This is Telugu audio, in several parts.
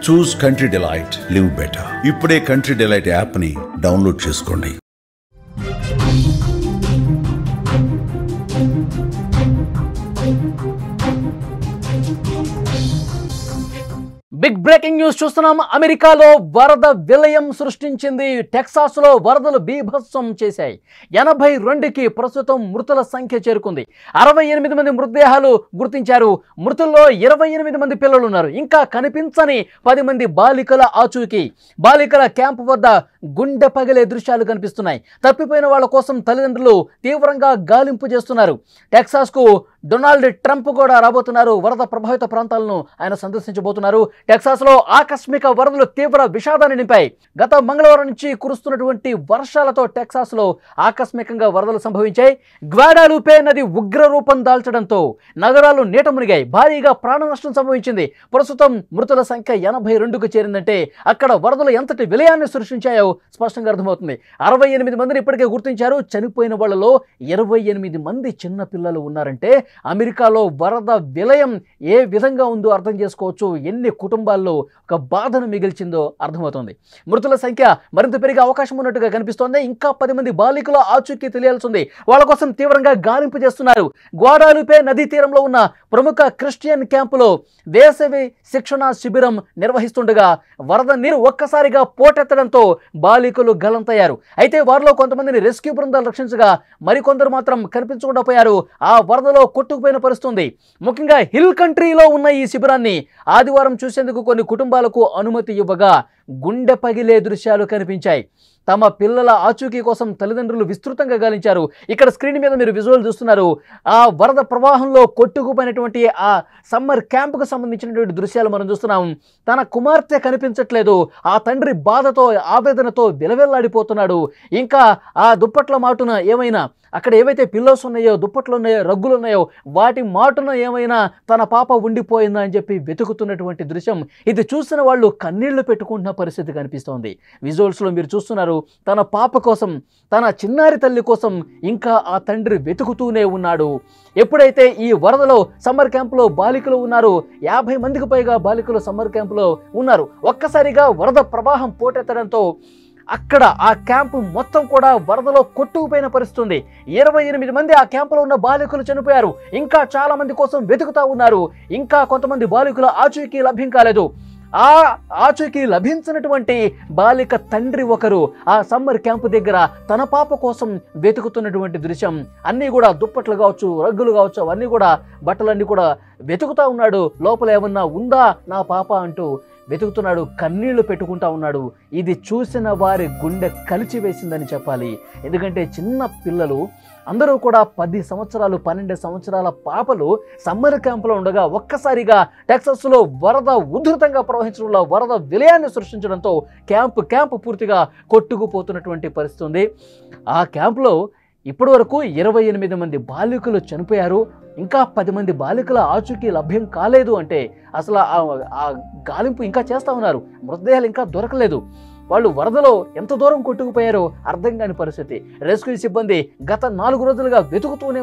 చూస్ కంట్రీ డిలైట్, లివ్ బెటర్. ఇప్పుడే కంట్రీ డిలైట్ యాప్ని డౌన్లోడ్ చేసుకోండి. బిగ్ బ్రేకింగ్ న్యూస్ చూస్తున్నాం. అమెరికాలో వరద విలయం సృష్టించింది. టెక్సాస్లో వరదలు బీభత్సం చేశాయి. 82కి ప్రస్తుతం మృతుల సంఖ్య చేరుకుంది. 68 మంది మృతదేహాలు గుర్తించారు. మృతుల్లో 28 మంది పిల్లలు ఉన్నారు. ఇంకా కనిపించని 10 మంది బాలికల ఆచూకీ. బాలికల క్యాంపు వద్ద గుండె పగిలే దృశ్యాలు కనిపిస్తున్నాయి. తప్పిపోయిన వాళ్ళ కోసం తల్లిదండ్రులు తీవ్రంగా గాలింపు చేస్తున్నారు. టెక్సాస్కు డొనాల్డ్ ట్రంప్ కూడా రాబోతున్నారు. వరద ప్రభావిత ప్రాంతాలను ఆయన సందర్శించబోతున్నారు. టెక్సాస్లో ఆకస్మిక వరదలు తీవ్ర విషాదాన్ని నింపాయి. గత మంగళవారం నుంచి కురుస్తున్నటువంటి వర్షాలతో టెక్సాస్లో ఆకస్మికంగా వరదలు సంభవించాయి. గ్వాడాలూపే నది ఉగ్ర రూపం దాల్చడంతో నగరాలు నీట మునిగాయి. భారీగా ప్రాణ నష్టం సంభవించింది. ప్రస్తుతం మృతుల సంఖ్య 82కు చేరిందంటే అక్కడ వరదలు ఎంతటి విలయాన్ని సృష్టించాయో స్పష్టంగా అర్థమవుతుంది. 68 మందిని ఇప్పటికే గుర్తించారు. చనిపోయిన వాళ్ళలో 28 మంది చిన్న పిల్లలు ఉన్నారంటే అమెరికాలో వరద విలయం ఏ విధంగా ఉందో అర్థం చేసుకోవచ్చు. ఎన్ని కుటుంబాల్లో ఒక బాధను మిగిల్చిందో అర్థమవుతుంది. మృతుల సంఖ్య మరింత పెరిగే అవకాశం ఉన్నట్టుగా కనిపిస్తోంది. ఇంకా 10 మంది బాలికల ఆచూకీ తెలియాల్సి ఉంది. వాళ్ళ కోసం తీవ్రంగా గాలింపు చేస్తున్నారు. గ్వాడాలూపే నదీ తీరంలో ఉన్న ప్రముఖ క్రిస్టియన్ క్యాంపులో వేసవి శిక్షణ శిబిరం నిర్వహిస్తుండగా వరద నీరు ఒక్కసారిగా పోటెత్తడంతో బాలికలు గల్లంతయ్యారు. అయితే వారిలో కొంతమందిని రెస్క్యూ బృందాలు రక్షించగా మరికొందరు మాత్రం కనిపించకుండా పోయారు. ఆ వరదలో కొట్టుకుపోయిన పరిస్థితుంది. ముఖ్యంగా హిల్ కంట్రీలో ఉన్న ఈ శిబిరాన్ని ఆదివారం చూసేందుకు కొన్ని కుటుంబాలకు అనుమతి ఇవ్వగా గుండె పగిలే దృశ్యాలు కనిపించాయి. తమ పిల్లల ఆచూకీ కోసం తల్లిదండ్రులు విస్తృతంగా గాలించారు. ఇక్కడ స్క్రీన్ మీద మీరు విజువల్ చూస్తున్నారు. ఆ వరద ప్రవాహంలో కొట్టుకుపోయినటువంటి ఆ సమ్మర్ క్యాంపుకు సంబంధించినటువంటి దృశ్యాలు మనం చూస్తున్నాం. తన కుమార్తె కనిపించట్లేదు. ఆ తండ్రి బాధతో ఆవేదనతో విలవెల్లాడిపోతున్నాడు. ఇంకా ఆ దుప్పట్ల మాటున ఏమైనా అక్కడ ఏవైతే పిల్లోస్ ఉన్నాయో, దుప్పట్లు ఉన్నాయో, రగ్గులు ఉన్నాయో వాటి మాటున ఏమైనా తన పాప ఉండిపోయిందా అని చెప్పి వెతుకుతున్నటువంటి దృశ్యం. ఇది చూసిన వాళ్ళు కన్నీళ్లు పెట్టుకుంటున్న పరిస్థితి కనిపిస్తోంది. విజువల్స్లో మీరు చూస్తున్నారు. తన పాప కోసం, తన చిన్నారి తల్లి కోసం ఇంకా ఆ తండ్రి వెతుకుతూనే ఉన్నాడు. ఎప్పుడైతే ఈ వరదలో సమ్మర్ క్యాంపులో బాలికలు ఉన్నారు, 50 మందికి పైగా బాలికలు సమ్మర్ క్యాంపులో ఉన్నారు. ఒక్కసారిగా వరద ప్రవాహం పోటెత్తడంతో అక్కడ ఆ క్యాంపు మొత్తం కూడా వరదలో కొట్టుకుపోయిన పరిస్థితుంది. 28 మంది ఆ క్యాంపులో ఉన్న బాలికలు చనిపోయారు. ఇంకా చాలా మంది కోసం వెతుకుతా ఉన్నారు. ఇంకా కొంతమంది బాలికల ఆచూకీ లభ్యం కాలేదు. ఆ ఆచూకీ లభించినటువంటి బాలిక తండ్రి ఒకరు ఆ సమ్మర్ క్యాంపు దగ్గర తన పాప కోసం వెతుకుతున్నటువంటి దృశ్యం. అన్నీ కూడా దుప్పట్లు కావచ్చు, రగ్గులు కావచ్చు, అవన్నీ కూడా బట్టలన్నీ కూడా వెతుకుతా ఉన్నాడు. లోపల ఏమన్నా ఉందా నా పాప అంటూ వెతుకుతున్నాడు. కన్నీళ్లు పెట్టుకుంటా ఉన్నాడు. ఇది చూసిన వారి గుండె కలిచివేసిందని చెప్పాలి. ఎందుకంటే చిన్న పిల్లలు అందరూ కూడా 10 సంవత్సరాలు 12 సంవత్సరాల పాపలు సమ్మర్ క్యాంపులో ఉండగా ఒక్కసారిగా టెక్సాస్లో వరద ఉధృతంగా ప్రవహించడంలో వరద విలయాన్ని సృష్టించడంతో క్యాంపు పూర్తిగా కొట్టుకుపోతున్నటువంటి పరిస్థితి ఉంది. ఆ క్యాంపులో ఇప్పటి వరకు 28 మంది బాలికలు చనిపోయారు. ఇంకా 10 మంది బాలికల ఆచూకీ లభ్యం కాలేదు. అంటే అసలు ఆ గాలింపు ఇంకా చేస్తూ ఉన్నారు. మృతదేహాలు ఇంకా దొరకలేదు. వాళ్ళు వరదలో ఎంత దూరం కొట్టుకుపోయారో అర్థం కాని పరిస్థితి. రెస్క్యూ సిబ్బంది గత 4 రోజులుగా వెతుకుతూనే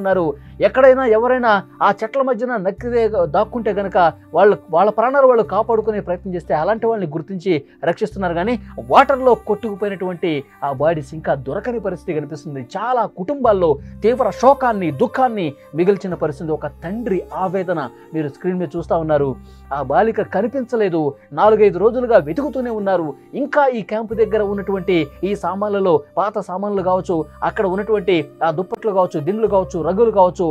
ఉన్నారు. ఎక్కడైనా ఎవరైనా ఆ చెట్ల మధ్యన నక్కిదే దాక్కుంటే కనుక వాళ్ళ ప్రాణాలు వాళ్ళు కాపాడుకునే ప్రయత్నం చేస్తే అలాంటి వాళ్ళని గుర్తించి రక్షిస్తున్నారు. కానీ వాటర్లో కొట్టుకుపోయినటువంటి ఆ బాడీస్ ఇంకా దొరకని పరిస్థితి కనిపిస్తుంది. చాలా కుటుంబాల్లో తీవ్ర శోకాన్ని, దుఃఖాన్ని మిగిల్చిన పరిస్థితి. ఒక తండ్రి ఆవేదన మీరు స్క్రీన్ మీద చూస్తూ ఉన్నారు. ఆ బాలిక కనిపించలేదు. 4-5 రోజులుగా వెతుకుతూనే ఉన్నారు. ఇంకా ఈ క్యాంపు దగ్గర ఉన్నటువంటి ఈ సామాన్లలో, పాత సామాన్లు కావచ్చు, అక్కడ ఉన్నటువంటి ఆ దుప్పట్లు కావచ్చు, దిండ్లు కావచ్చు, రగ్గులు కావచ్చు,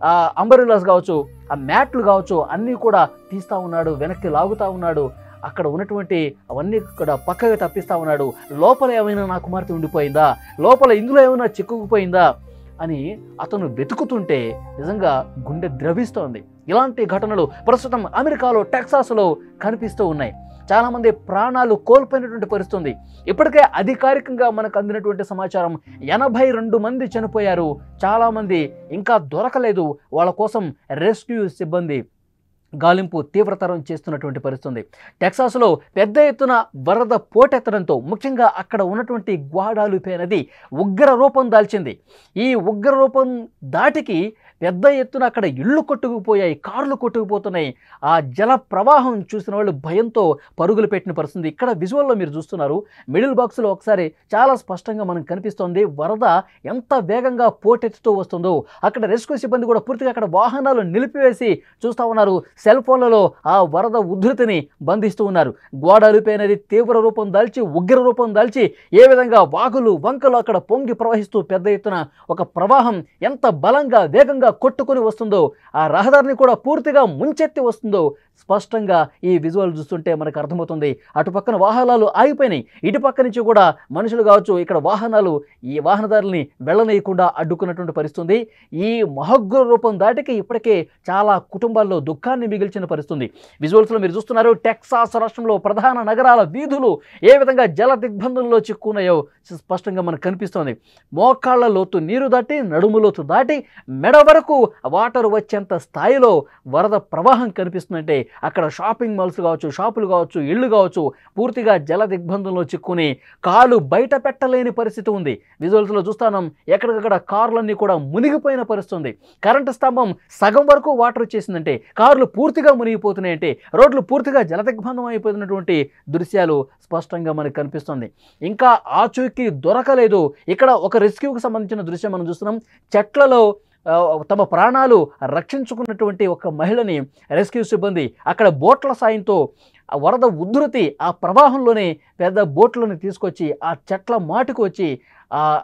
ఆ అంబరిలాస్ కావచ్చు, ఆ మ్యాట్లు కావచ్చు, అన్నీ కూడా తీస్తూ ఉన్నాడు. వెనక్కి లాగుతూ ఉన్నాడు. అక్కడ ఉన్నటువంటి అవన్నీ కూడా పక్కగా తప్పిస్తూ ఉన్నాడు. లోపల ఏమైనా నా కుమార్తె ఉండిపోయిందా, లోపల ఇందులో ఏమైనా చిక్కుకుపోయిందా అని అతను వెతుకుతుంటే నిజంగా గుండె ద్రవిస్తోంది. ఇలాంటి ఘటనలు ప్రస్తుతం అమెరికాలో టెక్సాస్లో కనిపిస్తూ ఉన్నాయి. చాలామంది ప్రాణాలు కోల్పోయినటువంటి పరిస్థితి. ఇప్పటికే అధికారికంగా మనకు అందినటువంటి సమాచారం 82 మంది చనిపోయారు. చాలామంది ఇంకా దొరకలేదు. వాళ్ళ కోసం రెస్క్యూ సిబ్బంది గాలింపు తీవ్రతరం చేస్తున్నటువంటి పరిస్థితి. టెక్సాస్లో పెద్ద ఎత్తున వరద పోటెత్తడంతో ముఖ్యంగా అక్కడ ఉన్నటువంటి గ్వాడాలూపే నది ఉగ్ర రూపం దాల్చింది. ఈ ఉగ్ర రూపం దాటికి పెద్ద ఎత్తున అక్కడ ఇళ్ళు కొట్టుకుపోయాయి, కార్లు కొట్టుకుపోతున్నాయి. ఆ జల ప్రవాహం చూసిన వాళ్ళు భయంతో పరుగులు పెట్టిన పరిస్థితి. ఇక్కడ విజువల్లో మీరు చూస్తున్నారు, మిడిల్ బాక్స్లో ఒకసారి చాలా స్పష్టంగా మనకు కనిపిస్తోంది వరద ఎంత వేగంగా పోటెత్తుతూ వస్తుందో. అక్కడ రెస్క్యూ సిబ్బంది కూడా పూర్తిగా అక్కడ వాహనాలు నిలిపివేసి చూస్తూ ఉన్నారు. సెల్ ఫోన్లలో ఆ వరద ఉధృతిని బంధిస్తూ ఉన్నారు. గ్వాడాలుపే నది తీవ్ర రూపం దాల్చి, ఉగ్ర రూపం దాల్చి ఏ విధంగా వాగులు వంకలు అక్కడ పొంగి ప్రవహిస్తూ పెద్ద ఎత్తున ఒక ప్రవాహం ఎంత బలంగా వేగంగా కొట్టుకొని వస్తుందో, ఆ రహదారిని కూడా పూర్తిగా ముంచెత్తి వస్తుందో స్పష్టంగా ఈ విజువల్ చూస్తుంటే మనకు అర్థమవుతుంది. అటు పక్కన వాహనాలు ఆగిపోయినాయి, ఇటు పక్క నుంచి కూడా మనుషులు కావచ్చు ఇక్కడ వాహనాలు ఈ వాహనదారుల్ని వెళ్ళనీయకుండా అడ్డుకున్నటువంటి పరిస్థితుంది. ఈ మహోగ్ర రూపం దాటికి ఇప్పటికే చాలా కుటుంబాల్లో దుఃఖాన్ని మిగిల్చిన పరిస్థితుంది. విజువల్స్లో మీరు చూస్తున్నారు, టెక్సాస్ రాష్ట్రంలో ప్రధాన నగరాల వీధులు ఏ విధంగా జల దిగ్బంధంలో చిక్కున్నాయో స్పష్టంగా మనకు కనిపిస్తోంది. మోకాళ్ల లోతు నీరు దాటి, నడుము లోతు దాటి మెడ వరకు వాటర్ వచ్చేంత స్థాయిలో వరద ప్రవాహం కనిపిస్తుందంటే అక్కడ షాపింగ్ మాల్స్ కావచ్చు, షాపులు కావచ్చు, ఇళ్ళు కావచ్చు పూర్తిగా జల దిగ్బంధంలో చిక్కుని కాలు బయట పెట్టలేని పరిస్థితి ఉంది. విజువల్స్లో చూస్తాం, ఎక్కడికక్కడ కార్లన్నీ కూడా మునిగిపోయిన పరిస్థితి ఉంది. కరెంటు స్తంభం సగం వరకు వాటర్ వచ్చేసిందంటే, కార్లు పూర్తిగా మునిగిపోతున్నాయంటే, రోడ్లు పూర్తిగా జల దిగ్బంధం అయిపోతున్నటువంటి దృశ్యాలు స్పష్టంగా మనకు కనిపిస్తుంది. ఇంకా ఆచూకీ దొరకలేదు. ఇక్కడ ఒక రెస్క్యూకి సంబంధించిన దృశ్యం మనం చూస్తున్నాం. చెట్లలో తమ ప్రాణాలు రక్షించుకున్నటువంటి ఒక మహిళని రెస్క్యూ సిబ్బంది అక్కడ బోట్ల సాయంతో వరద ఉధృతి ఆ ప్రవాహంలోనే పెద్ద బోట్లను తీసుకొచ్చి ఆ చెట్ల మాటుకు వచ్చి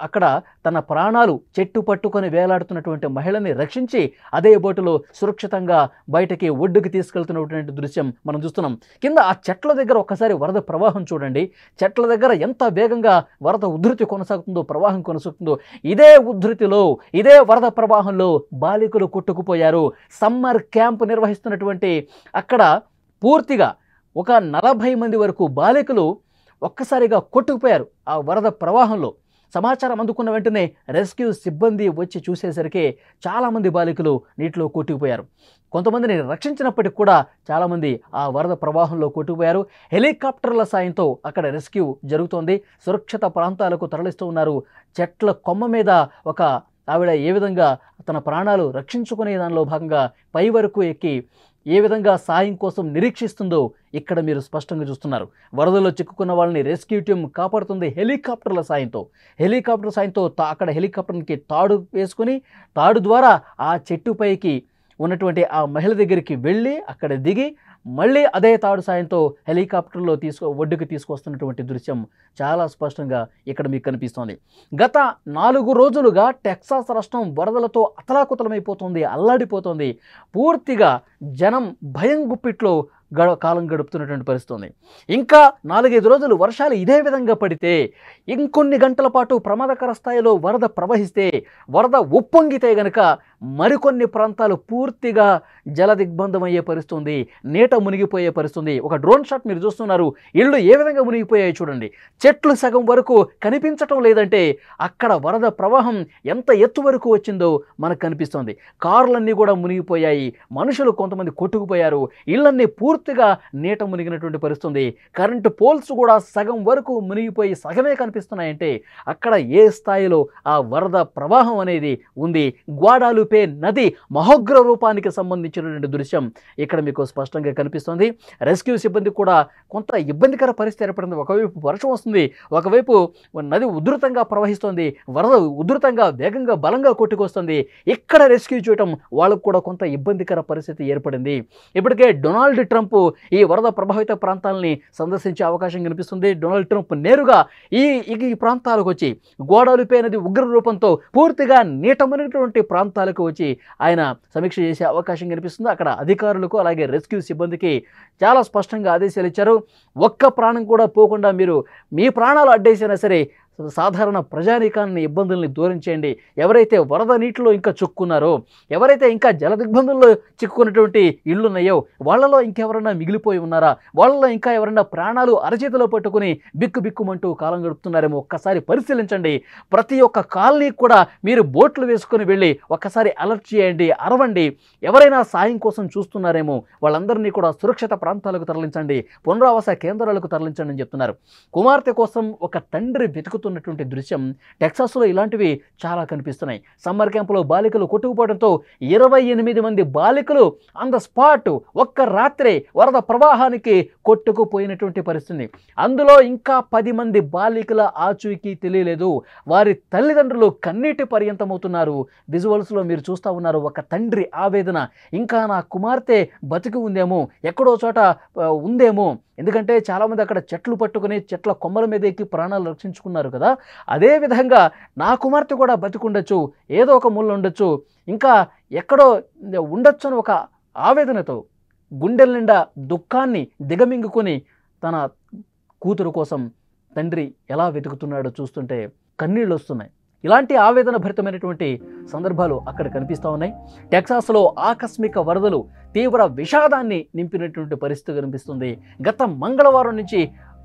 అక్కడ తన ప్రాణాలు చెట్టు పట్టుకొని వేలాడుతున్నటువంటి మహిళని రక్షించి అదే బోటులో సురక్షితంగా బయటకి ఒడ్డుకి తీసుకెళ్తున్నటువంటి దృశ్యం మనం చూస్తున్నాం. కింద ఆ చెట్ల దగ్గర ఒక్కసారి వరద ప్రవాహం చూడండి. చెట్ల దగ్గర ఎంత వేగంగా వరద ఉధృతి కొనసాగుతుందో, ప్రవాహం కొనసాగుతుందో. ఇదే ఉధృతిలో, ఇదే వరద ప్రవాహంలో బాలికలు కొట్టుకుపోయారు. సమ్మర్ క్యాంప్ నిర్వహిస్తున్నటువంటి అక్కడ పూర్తిగా ఒక 40 మంది వరకు బాలికలు ఒక్కసారిగా కొట్టుకుపోయారు ఆ వరద ప్రవాహంలో. సమాచారం అందుకున్న వెంటనే రెస్క్యూ సిబ్బంది వచ్చి చూసేసరికి చాలామంది బాలికలు నీటిలో కొట్టుకుపోయారు. కొంతమందిని రక్షించినప్పటికీ కూడా చాలామంది ఆ వరద ప్రవాహంలో కొట్టుకుపోయారు. హెలికాప్టర్ల సాయంతో అక్కడ రెస్క్యూ జరుగుతోంది. సురక్షిత ప్రాంతాలకు తరలిస్తూ ఉన్నారు. చెట్ల కొమ్మ మీద ఒక ఆవిడ ఏ విధంగా తన ప్రాణాలు రక్షించుకునే దానిలో భాగంగా పై వరకు ఎక్కి ఏ విధంగా సాయం కోసం నిరీక్షిస్తుందో ఇక్కడ మీరు స్పష్టంగా చూస్తున్నారు. వరదలో చిక్కుకున్న వాళ్ళని రెస్క్యూ టీం కాపాడుతుంది హెలికాప్టర్ల సాయంతో. హెలికాప్టర్ సాయంతో అక్కడ హెలికాప్టర్కి తాడు వేసుకొని తాడు ద్వారా ఆ చెట్టుపైకి ఉన్నటువంటి ఆ మహిళ దగ్గరికి వెళ్ళి అక్కడ దిగి మళ్ళీ అదే తాడు సాయంతో హెలికాప్టర్లో ఒడ్డుకి తీసుకొస్తున్నటువంటి దృశ్యం చాలా స్పష్టంగా ఇక్కడ మీకు కనిపిస్తోంది. గత 4 రోజులుగా టెక్సాస్ రాష్ట్రం వరదలతో అతలాకుతలమైపోతుంది, అల్లాడిపోతుంది. పూర్తిగా జనం భయం గుప్పిట్లో కాలం గడుపుతున్నటువంటి పరిస్థితి ఉంది. ఇంకా 4-5 రోజులు వర్షాలు ఇదే విధంగా పడితే, ఇంకొన్ని గంటల పాటు ప్రమాదకర స్థాయిలో వరద ప్రవహిస్తే, వరద ఉప్పొంగితే గనక మరికొన్ని ప్రాంతాలు పూర్తిగా జల దిగ్బంధం అయ్యే పరిస్థితి, నీట మునిగిపోయే పరిస్థితి. ఒక డ్రోన్ షాట్ మీరు చూస్తున్నారు. ఇళ్ళు ఏ విధంగా మునిగిపోయాయి చూడండి. చెట్లు సగం వరకు కనిపించటం లేదంటే అక్కడ వరద ప్రవాహం ఎంత ఎత్తు వరకు వచ్చిందో మనకు కనిపిస్తోంది. కార్లన్నీ కూడా మునిగిపోయాయి, మనుషులు కొంతమంది కొట్టుకుపోయారు, ఇళ్ళన్నీ పూర్తిగా నీట మునిగినటువంటి పరిస్థితి. కరెంటు పోల్స్ కూడా సగం వరకు మునిగిపోయి సగమే కనిపిస్తున్నాయంటే అక్కడ ఏ స్థాయిలో ఆ వరద ప్రవాహం అనేది ఉంది. గ్వాడాలుపే నది మహోగ్ర రూపానికి సంబంధించినటువంటి దృశ్యం ఇక్కడ మీకు స్పష్టంగా కనిపిస్తుంది. రెస్క్యూ సిబ్బంది కూడా కొంత ఇబ్బందికర పరిస్థితి ఏర్పడింది. ఒకవైపు వర్షం వస్తుంది, ఒకవైపు నది ఉధృతంగా ప్రవహిస్తుంది, వరద ఉధృతంగా వేగంగా బలంగా కొట్టుకొస్తుంది. ఇక్కడ రెస్క్యూ చేయటం వాళ్ళకు కూడా కొంత ఇబ్బందికర పరిస్థితి ఏర్పడింది. ఇప్పటికే డొనాల్డ్ ట్రంప్ ఈ వరద ప్రభావిత ప్రాంతాలని సందర్శించే అవకాశం కనిపిస్తుంది. డొనాల్డ్ ట్రంప్ నేరుగా ఈ ప్రాంతాలకు వచ్చి గ్వాడాలుపే నది ఉగ్ర రూపంతో పూర్తిగా నీట మునిగినటువంటి ప్రాంతాలకు వచ్చి ఆయన సమీక్ష చేసే అవకాశం కనిపిస్తుంది. అక్కడ అధికారులకు అలాగే రెస్క్యూ సిబ్బందికి చాలా స్పష్టంగా ఆదేశాలు ఇచ్చారు. ఒక్క ప్రాణం కూడా పోకుండా మీరు మీ ప్రాణాలు అడ్డేసినా సరే సాధారణ ప్రజానీకాన్ని ఇబ్బందుల్ని దూరం చేయండి. ఎవరైతే వరద నీటిలో ఇంకా చిక్కున్నారో, ఎవరైతే ఇంకా జల దిగ్బంధంలో చిక్కుకున్నటువంటి ఇళ్ళున్నాయో వాళ్ళలో ఇంకెవరన్నా మిగిలిపోయి ఉన్నారా, వాళ్ళలో ఇంకా ఎవరన్నా ప్రాణాలు అరచేతిలో పట్టుకుని బిక్కుమంటూ కాలం గడుపుతున్నారేమో ఒక్కసారి పరిశీలించండి. ప్రతి ఒక్క కాలనీ కూడా మీరు బోట్లు వేసుకొని వెళ్ళి ఒక్కసారి అలర్ట్ చేయండి, అరవండి. ఎవరైనా సాయం కోసం చూస్తున్నారేమో వాళ్ళందరినీ కూడా సురక్షిత ప్రాంతాలకు తరలించండి, పునరావాస కేంద్రాలకు తరలించండి అని చెప్తున్నారు. కుమార్తె కోసం ఒక తండ్రి వెతుకుతూ జరుగుతున్నటువంటి దృశ్యం టెక్సాస్లో ఇలాంటివి చాలా కనిపిస్తున్నాయి. సమ్మర్ క్యాంపులో బాలికలు కొట్టుకుపోవడంతో 28 మంది బాలికలు ఆన్ ద స్పాట్ ఒక్క రాత్రే వరద ప్రవాహానికి కొట్టుకుపోయినటువంటి పరిస్థితి. అందులో ఇంకా 10 మంది బాలికల ఆచూకీ తెలియలేదు. వారి తల్లిదండ్రులు కన్నీటి పర్యంతమవుతున్నారు. విజువల్స్లో మీరు చూస్తూ ఉన్నారు. ఒక తండ్రి ఆవేదన, ఇంకా నా కుమార్తె బతికి ఉందేమో, ఎక్కడో చోట ఉందేమో. ఎందుకంటే చాలామంది అక్కడ చెట్లు పట్టుకుని చెట్ల కొమ్మల మీద ఎక్కి ప్రాణాలు రక్షించుకున్నారు కదా. అదేవిధంగా నా కుమార్తె కూడా బతికుండొచ్చు, ఏదో ఒక మూల ఉండొచ్చు, ఇంకా ఎక్కడో ఉండొచ్చు అని ఒక ఆవేదనతో గుండెల నిండా దుఃఖాన్ని దిగమింగుకొని తన కూతురు కోసం తండ్రి ఎలా వెతుకుతున్నాడో చూస్తుంటే కన్నీళ్ళు వస్తున్నాయి. ఇలాంటి ఆవేదన భరితమైనటువంటి సందర్భాలు అక్కడ కనిపిస్తూ ఉన్నాయి. టెక్సాస్లో ఆకస్మిక వరదలు తీవ్ర విషాదాన్ని నింపినటువంటి పరిస్థితి కనిపిస్తుంది. గత మంగళవారం నుంచి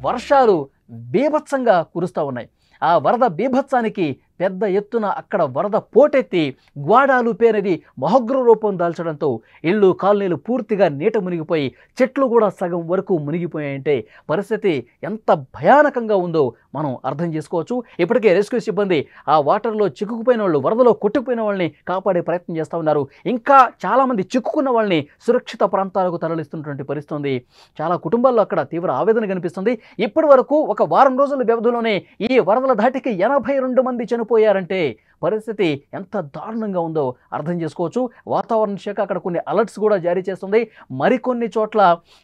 వర్షాలు బీభత్సంగా కురుస్తూ ఉన్నాయి. ఆ వరద బీభత్సానికి పెద్ద ఎత్తున అక్కడ వరద పోటెత్తి గ్వాడాలుపే నది మహోగ్ర రూపం దాల్చడంతో ఇళ్ళు కాలనీలు పూర్తిగా నీట మునిగిపోయి చెట్లు కూడా సగం వరకు మునిగిపోయాయంటే పరిస్థితి ఎంత భయానకంగా ఉందో మనం అర్థం చేసుకోవచ్చు. ఇప్పటికే రెస్క్యూ సిబ్బంది ఆ వాటర్లో చిక్కుకుపోయిన వాళ్ళు, వరదలో కొట్టుకుపోయిన వాళ్ళని కాపాడే ప్రయత్నం చేస్తూ ఉన్నారు. ఇంకా చాలామంది చిక్కుకున్న వాళ్ళని సురక్షిత ప్రాంతాలకు తరలిస్తున్నటువంటి పరిస్థితి ఉంది. చాలా కుటుంబాల్లో అక్కడ తీవ్ర ఆవేదన కనిపిస్తుంది. ఇప్పటి వరకు ఒక వారం రోజుల వ్యవధిలోనే ఈ వరదల ధాటికి 82 మంది చనిపోయారంటే పరిస్థితి ఎంత దారుణంగా ఉందో అర్థం చేసుకోవచ్చు. వాతావరణ శాఖ అక్కడ కొన్ని అలర్ట్స్ కూడా జారీ చేస్తుంది. మరికొన్ని చోట్ల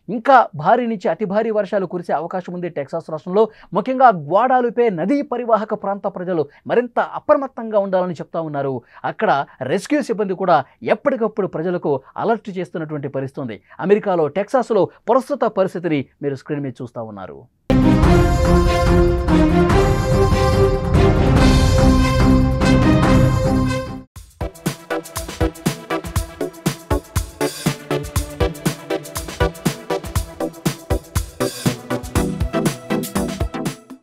ఇంకా భారీ నుంచి అతి భారీ వర్షాలు కురిసే అవకాశం ఉంది టెక్సాస్ రాష్ట్రంలో. ముఖ్యంగా గ్వాడాలుపే నదీ పరివాహక ప్రాంత ప్రజలు మరింత అప్రమత్తంగా ఉండాలని చెప్తా ఉన్నారు. అక్కడ రెస్క్యూ సిబ్బంది కూడా ఎప్పటికప్పుడు ప్రజలకు అలర్ట్ చేస్తున్నటువంటి పరిస్థితి ఉంది. అమెరికాలో టెక్సాస్లో ప్రస్తుత పరిస్థితిని మీరు స్క్రీన్ మీద చూస్తూ ఉన్నారు.